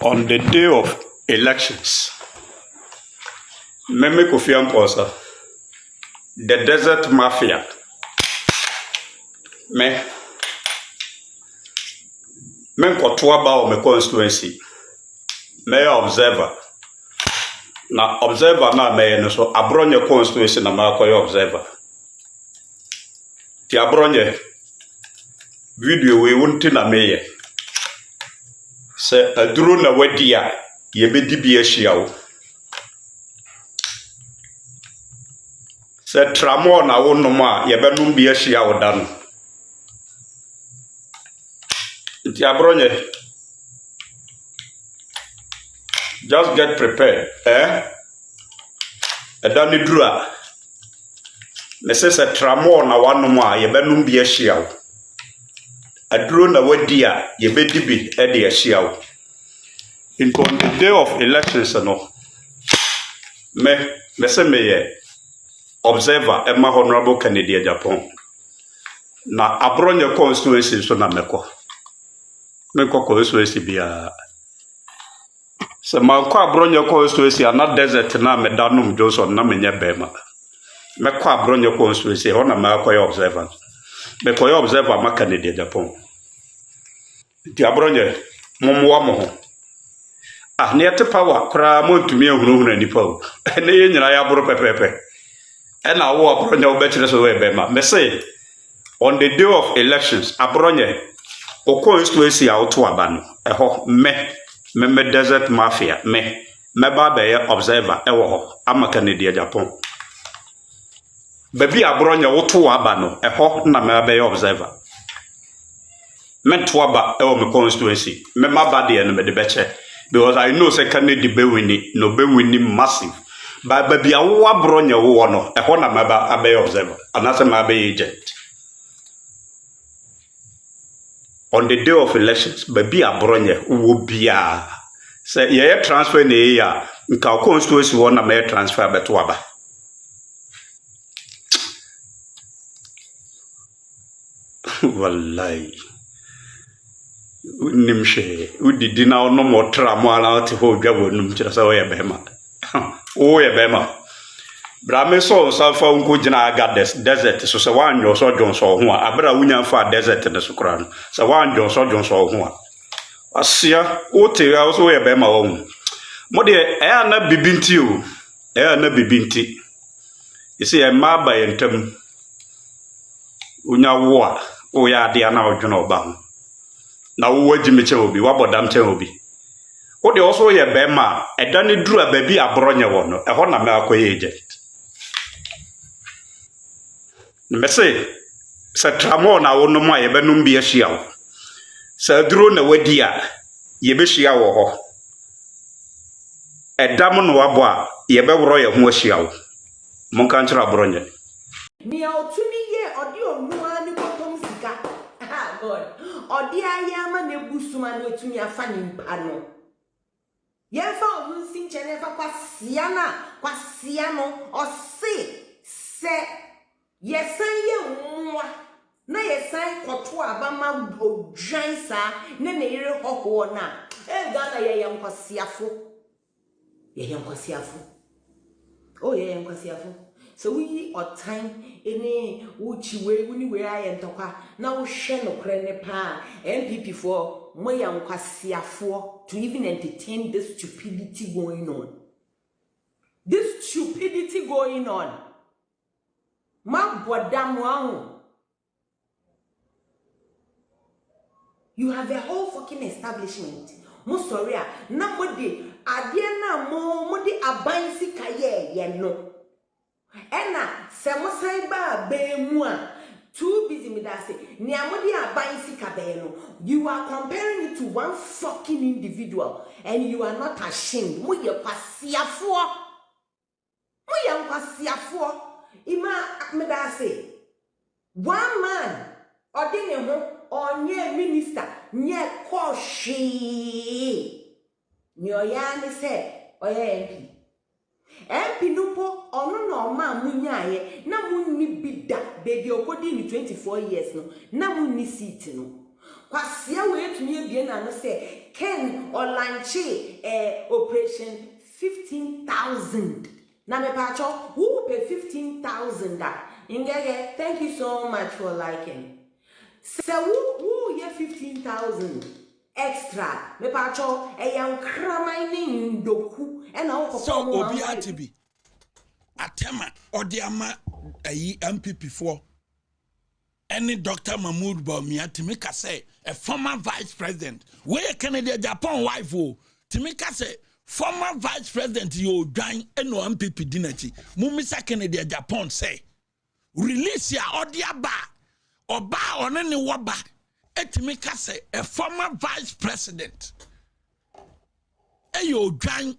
on the day of elections, Meme Kofi Amposa, the desert mafia, me kotoa ba o me constituency, me observer. Na observer na me no so Abronye constituency na ma koyo observer. Ti Abronye video we wonti na meye. Se aduro na wadi a ye bedi bi ahia wo. Se tramo na wonom a ye benum bi ahia wo da no. Ti Abronye, just get prepared, Edani drua. Me se tramo na wanom a ye benum bi ahia wo. Aduro na wadi a ye bedi bi e de ahia wo. Into on the day of elections no. Me se me ye observer Emma Honorable Kennedy Japan. Na Abronye constituency so na meko constituency bia. Se man kwa Abronye constituency na desert na me danum Johnson na menye bema. Me kwa Abronye constituency ona me akoy observer. Me koy observer ma Kennedy Japan. Ti Abronye momwa mo. Ah ne te power kra mo ntumi ehunu nipa o. Ne ye nyina ya boro pepepe. E na wo Abronye wo be kire so we bema. Me say on the day of elections Abronye o constituency auto abano eho me desert mafia me ba be observer ewo ho ama Kennedy Japan baby Abronye wo to abano eho na me be observer me to aba ewo me constituency me ba de no me de beche because I know say Kennedy be winni no be winni massive ba baby awo Abronye wo no eho na me ba be observer anase me be agent. On the day of elections, baby Abronye will be a say ye transfer na ya nka constituency won na me transfer beto aba. Wallahi. Nimshe udidi na ono mo tramo ala te ho dwa wonum kira sa wo ye bema. Wo ye bema. Brame so fa unko gina aga desert so se wanjo so jonso ho a abra wunya fa desert ne so kra no se wanjo so jonso ho a asia o te ga so ye be ma wo mo de na bibinti o na bibinti isi e ma ba ye ntam unya wo a o ya de na odwona oba ho na wo wagimi che obi wabodam che obi o de so ye be ma edane duru ababi Abronye wo no e ho na me akoye agent. Me say se tramo na wonom a ye benum bi ahia wo. Se duro na wadi a ye be hia wo ho. Edam no wabo a ye be woro ye ho ahia wo. Monka nchira Abronye. Mi otumi ye odi onua ni potom sika. Ah God. Odi ayama na ebusuma na otumi afa ni mpa no. Ye fa ohun sinche na fa kwasia no ose se yesan ye nwa na yesan koto abama odwansa na yire hoho na Ghana ye yankwasiafo oh ye yankwasiafo so we otan ene uchiwe uni we ayentokwa na wo hwe no kre ne pa MPP for mo yankwasiafo to even entertain this stupidity going on. Ma bodamu. You have a whole fucking establishment. Mo sorry na mo de ade na mo de abansi kaye ye no. Ena se mo san ba be mu a too busy me that say ni amodi abansi ka be no. You are comparing it to one fucking individual and you are not ashamed. Mo ye kwasiafo. Ima me da say one man odine ho onye minister nye koshi ni oyani se oye MP nupo onu no ma munyaye na munni bida baby okodi ni 24 years no na munni seat no kwasia we tumi ebie na no say Ken or lanche operation 15,000 na me pacho who pay 15,000 that ingege thank you so much for liking so who ye 15,000 extra me pacho yan kramai ni ndoku e na wo so obi atibi atema odiama ayi MPP4 any Dr. Mahmoud Bawumia Timika say a former vice president where Canada Japan wife Timika say former vice president you join no MPP dinati Mumisa Canada Japan say release ya odiaba oba onene waba etimika say a former vice president you join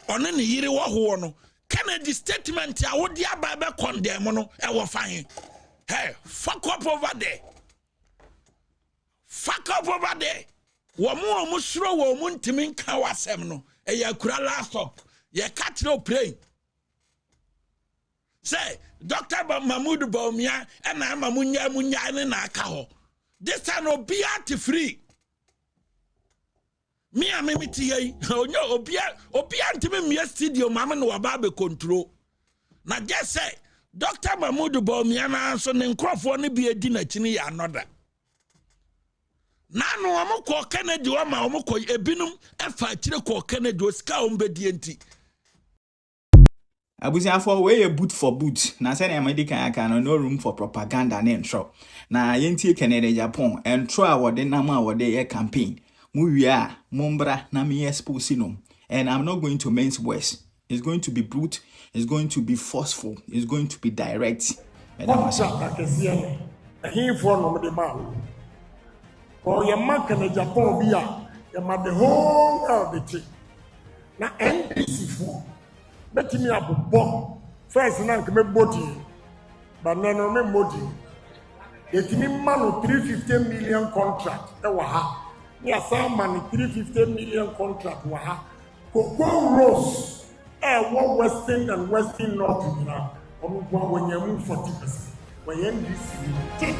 onene yire wo ho no Kennedy statement ya odiaba be condemn no e wo fine. Hey, fuck up over there. Fuck up over there. Wamu musro wamu timin kawasem no. E ya kura laptop. Ya cat no plane. Say, Dr. Mahmoud Bawumia and I'm a munya and akaho. This time no be free. Me a mimiti oh no obia ntimi me studio mama no wababe control. Na just say Dr. Mahmoud Bawumia na so ne nkrofo ne bi edi na chini ya anoda. Nanu amukọ Kennedy wa ma amukọ ebinum efa chire ko Kennedy osika ombedi enti. Abusiafo we a boot for boot. Na say na medical aka no room for propaganda na intro. Na yentie Kennedy Japan intro a wode na ma wode ye campaign. Mu wi a mumbra na me expose no. And I'm not going to mince words. It's going to be brute, it's going to be forceful, it's going to be direct. Madam He for no the man. Or your man can Japan be the whole world the na NDC for. Let me up bomb. First na me body. But no me body. It me man 350 million contract. E wa ha. Ya some man 350 million contract wa ha. Go Rose. What Western and Western North now? When you move 40%, when you take.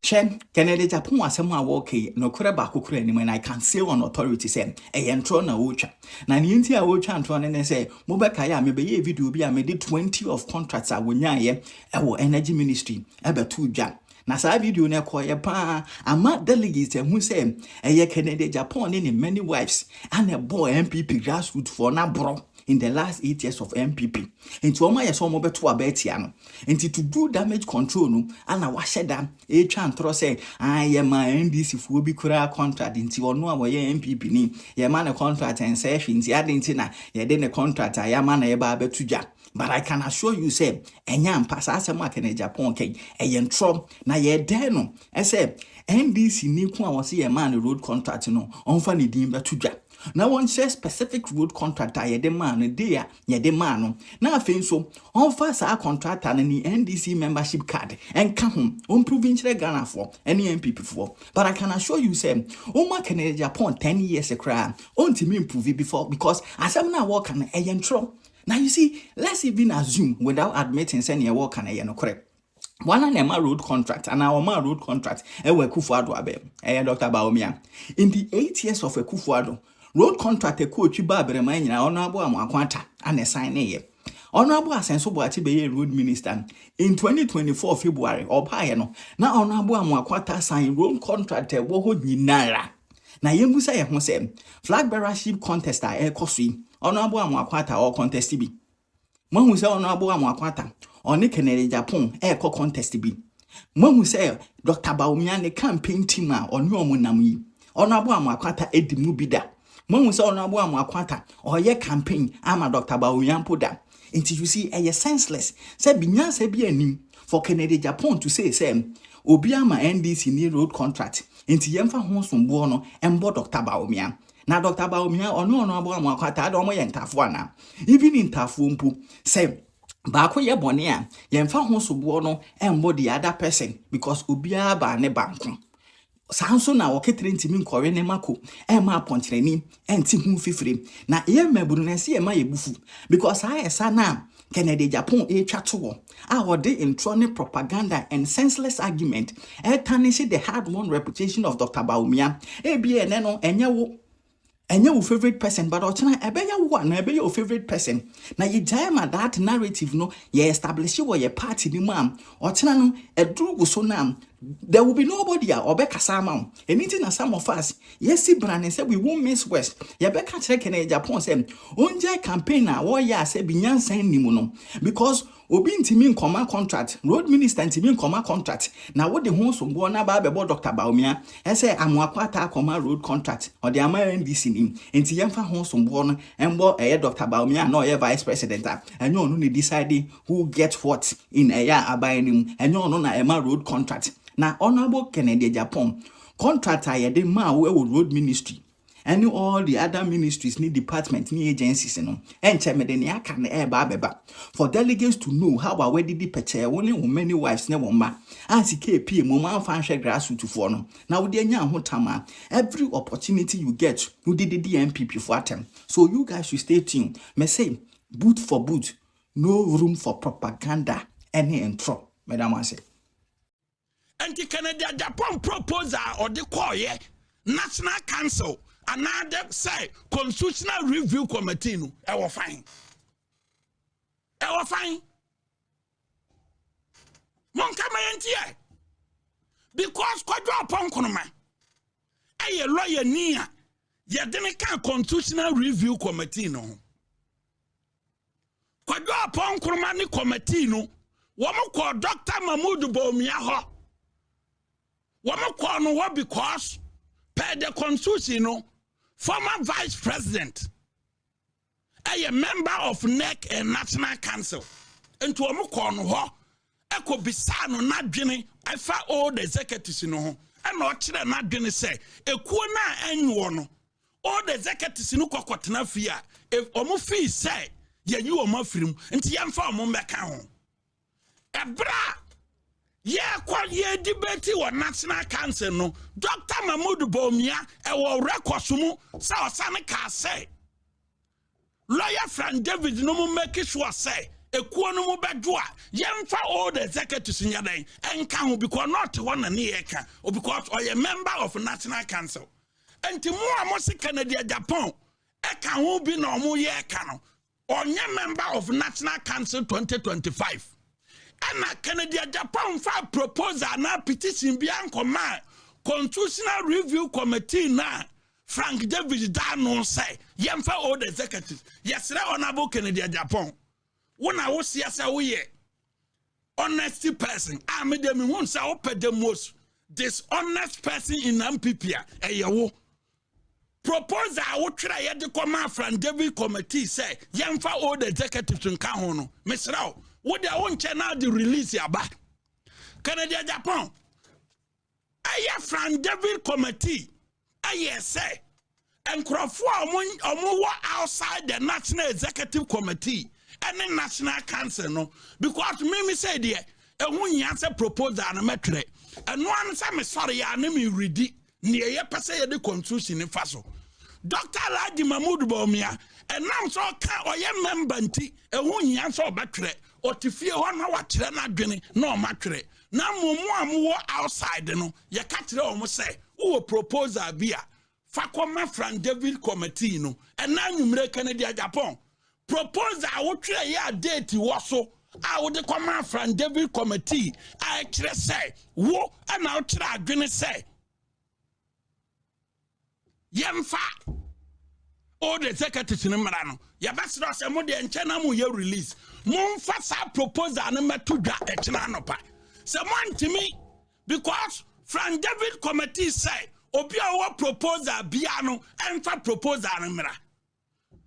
Shem, Kennedy Japan was someone walking no creba cookre and I can say on authority say a entrona ocha. Na ninti a ocha and say Mobakaya may be a video be a made 20 of contracts I will nye our energy ministry ever 2 jam. Na sa video na koye pa ama delegates who say a Kennedy Japan in many wives and a boy MPP grassroots for na bro. In the last 8 years of MPP. Into Oma yes omo beto abetiano. Into to do damage control no and I wash that and throw say I am my NDC fu bi kura contract into ono awoye MPP ni ye man a contract and sessions ya dintina ye den a contract I am man e ba betuja. But I can assure you say enyam pasa asema Kennedy Japan ke eyentro na ye den no I say NDC ni ku awose ye man road contract no onfa ni din betuja. Now one says specific road contractor ye de man there ye de man na afen so on fa sa contractor na ni NDC membership card and come on proving Ghana for any MPP for but I can assure you say o ma Kennedy Japan 10 years a cry on to me improve before because as I'm now work an intro. Now you see let's even assume without admitting say ye work an no correct. One and a road contract and our road contract ewe Kufuado abe Dr. Bawumia in the 8 years of a Kufuado road contract a coach babere man na honorable Amwakwanta and a sign ye. Honorable Asenso Boachi be road minister in 2024 February or no. Na honorable Amwakwanta sign road contract wo ho nyinara. Na yemusa ye ho se flag bearership contest a ekosui. Honorable Amwakwanta or contest bi. Mo say honorable Amwakwanta oni Kennedy Japan contest bi. Mo say Dr. Bawumia ne campaign team a oni omunam yi. Honorable Amwakwanta edimu bida. When say honorable Amwakwanta or ye campaign ama Dr. Bawumia poda. Until you see a senseless. Say binya se bi anim for Kennedy Japan to say obi ama NDC ni road contract. Until yemfa ho sombo no embo Dr. Bawumia. Na Dr. Bawumia ono honorable Amwakwanta ado mo ye ntafo ana. Even in ntafo mpu say baako ye bone a yemfa ho sombo no embo the other person because obi aba ne banko. Sanso na woketre ntimi nkore ne mako ma apontreni enti hu fifire na ye maburu na se ma ye bufu because I esa na Kennedy Japan chato our day in tronic propaganda and senseless argument tarnish the hard-won reputation of Dr. Bawumia. Neno and your favorite person, but ochina ebeya one ebe your favorite person. Na ye jama that narrative no ye establish you your party ni mam. Ochina no edru so nam. There will be nobody or Becca Sama. Anything as some of us, yes, see, Brand said we won't miss West. Yabeka check in Japan said, Onja campaigner, or ya said, Binyan saying Nimuno. Because Obin Timin Command contract, road minister and Timin Command contract. Now, what the homes from Bona about Dr. Baumia, I say, I'm Wakwata Command road contract, or the American DC in Tiamfa homes from Bona and what a Dr. Baumia, no a vice president, and you only deciding who gets what in a year abiding, and you know, a road contract. Now, Honorable Kennedy Japan, contractor ya de ma we road ministry. And all the other ministries need departments, need agencies, and chairman aka na e ba for delegates to know how our wedding the picture only many wives never ma. As KP mama fanshare grassroots for no. Now with the hotama, every opportunity you get, you did the MPP for them. So you guys should stay tuned. Me say, boot for boot, no room for propaganda, any intro. Madam I say. Anti-Canada Japan proposal or the Koye National Council another say Constitutional Review Committee no ewo fine mon kama yentie because kwadwo upon konoma eye lawyer nia ye de ne kan Constitutional Review Committee no kwadwo upon konoma ni committee no wo mo ko Dr. Mahmoud Bawumia ho what because per the constitution, no, former vice president, a member of NEC and National Council, and to a echo bisano not jenny, I found all the executives no, and not not jenny say, a kuna and one, all the executives no cocotna fear, if omufi say, ya you are muffin, and yam for Mombacao. A bra. Yeah, quite ye debate or National Council no. Dr. Mahmoud Bawumia e wo record sumu sa osaneka say. Lawyer Frank David no mo make sure say ekuo no mo bedo a yemfa all the executives nyaden enka ho because not one na ne yeka or because or a member of National Council. Enti mo amosi Canada Japan e ka ho bi na mo yeka no. Onye member of National Council 2025. And Canada Japan for proposal na petition bianco man Constitutional Review Committee na Frank David Dano say yemfa all the executives yes honorable Canada Japan when I was yes we honesty person I made them won say open the most dishonest person in MPP eyewo proposal I would try the command Frank David Committee say yemfa all the executives in Kahono Mr. What they want channel the release ya back. Canada Japan. Aya Frank David Committee. Aya say. And Crawford outside the National Executive Committee and the National Council no. Because me say there, and when you answer proposal and metre. And one say me sorry ya me read it. Near ye pase the constitution in Faso. Dr. Ladi Mahmoud Bawumia and now so can or ye member nti and when you answer betre. Or to fear one hour na dwene no matre na mumu outside no ya catch almost say who propose a beer fakoma Frank David Committee no and now you make Canada Japan propose I would try ya date waso I would come Frank David Committee I say wo and I'll try dwene say yemfa all the executives in Marano ya best not say more than channel mu ye release Mumfasa proposal and metuda etnanopa. Someone to me because Frank David Committee say Obia proposal biano and for proposal mera.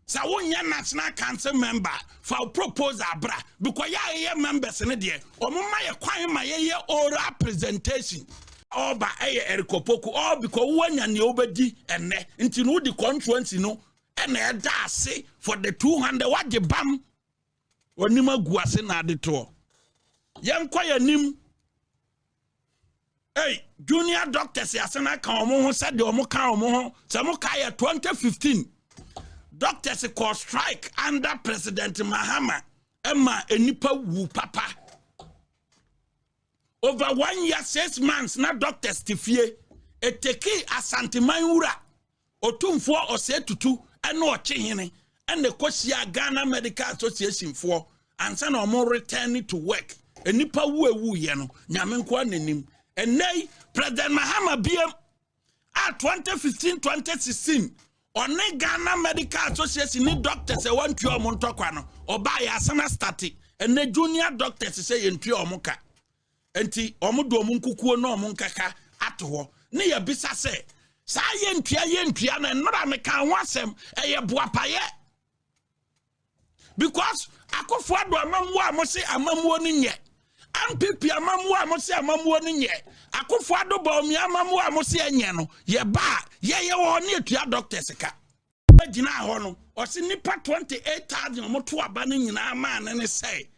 So when your National Council member for proposal bra because ya members in there or mama acquire my oral presentation. All by Erikopoku all because when you obedi and into no the conference and say for the 200 what the bam. Onima guase na de to yem kwaya nim hey junior doctors yasena kan omo ho said omo kan omo ho se mo kaya 2015 doctors call strike under President Mahama Emma enipa wu papa. Over 1 year, 6 months, na doctors tifie. Eteki asantiman wura. Otumfo ose tutu eno ochihene. And the Kosia Ghana Medical Association for and send or more returning to work. And nipa wu yeno, nyamenkwa nenim. And nay, President Mahama BM at 2015-2016, on Ghana Medical Association, ni doctors a one pure montoquano, or by asana static, and the junior doctors say in pure moka. Enti, omudo munkuku no munkaka atho, ni ya bisa se, sa yentia, and not a mekan wasem, a buapaye. Because akofado amamwo amose amamwo ni nye ampipi amamwo amose amamwo ni nye akofado ba omi amamwo amose enye no ye ba ye wo ne atua doctors ka agina ho no o se nipa 28,000 omoto aba ne nyina ma ne say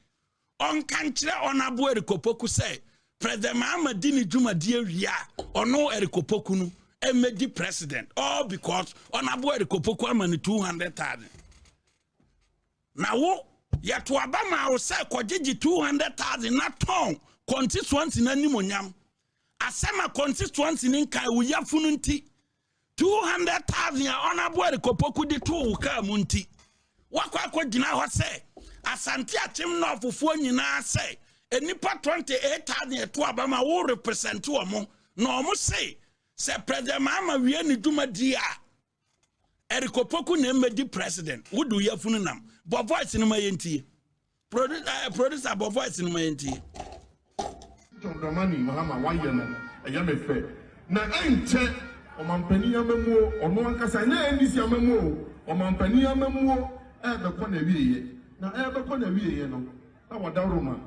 on kanchire onabo erikopoku say President Mahama di ni dwumadi awia ono erikopoku no emedi president all because onabo erikopoku amani 200,000. Now, yet to Obama will say, Kojiji 200,000 not tongue, constituency in any monyam. Asema constituency in Kai Uyafununti 200,000 honorable Kopoku de 2 Munti. Wakwa Dina was say, Asantia Chimno for Fonina say, a nipa 28,000 to Obama will represent 2 or more. No more say President Mama, we any Duma dia. Erikopoku name the president. What do you have fununam? But voice in my NT. Producer, but voice in my NT. John Dramani, Mahama, why you know? A young affair. Now, ain't check on Mampania Memo or Moncasa, and this Yamamo or Mampania Memo, ever Conavi. Now, ever Conavi, you know. Our Daruma,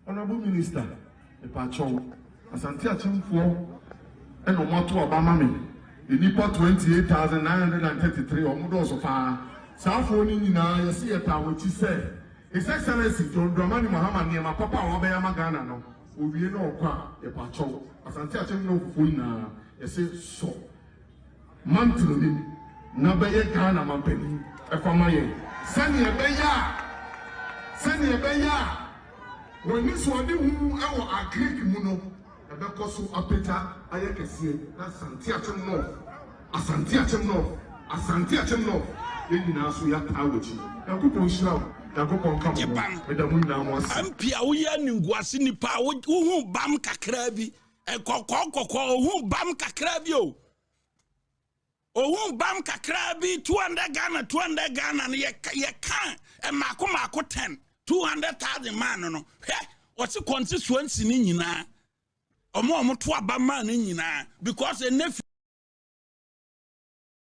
Honorable Minister, the Pacho, as Santiachim for and Omato Obama. The nipa 28,933 or more so far. South Rolling in a theater which he said, His Excellency John Dramani Mahama near my papa Obayama Ghana, no, who we know a patrol, as I'm touching no funa, a say so. Mantunin, Nabaya Ghana Mampeni, a Famaye, Sanya Beya. When this one, who our Greek Muno. Abekoso apeta ayekese na Asantiachim no yina so ya tawochi yakopon shiraw yakopon kamo medamu na mo ampia wo ya ninguase nipa wo bam kakra bi kokko wo bam kakra bi o bam kakra bi 200 Ghana ne ye kan e mako 10 200,000 man no he o se constituency ni nyina omo to aba man ni nyina because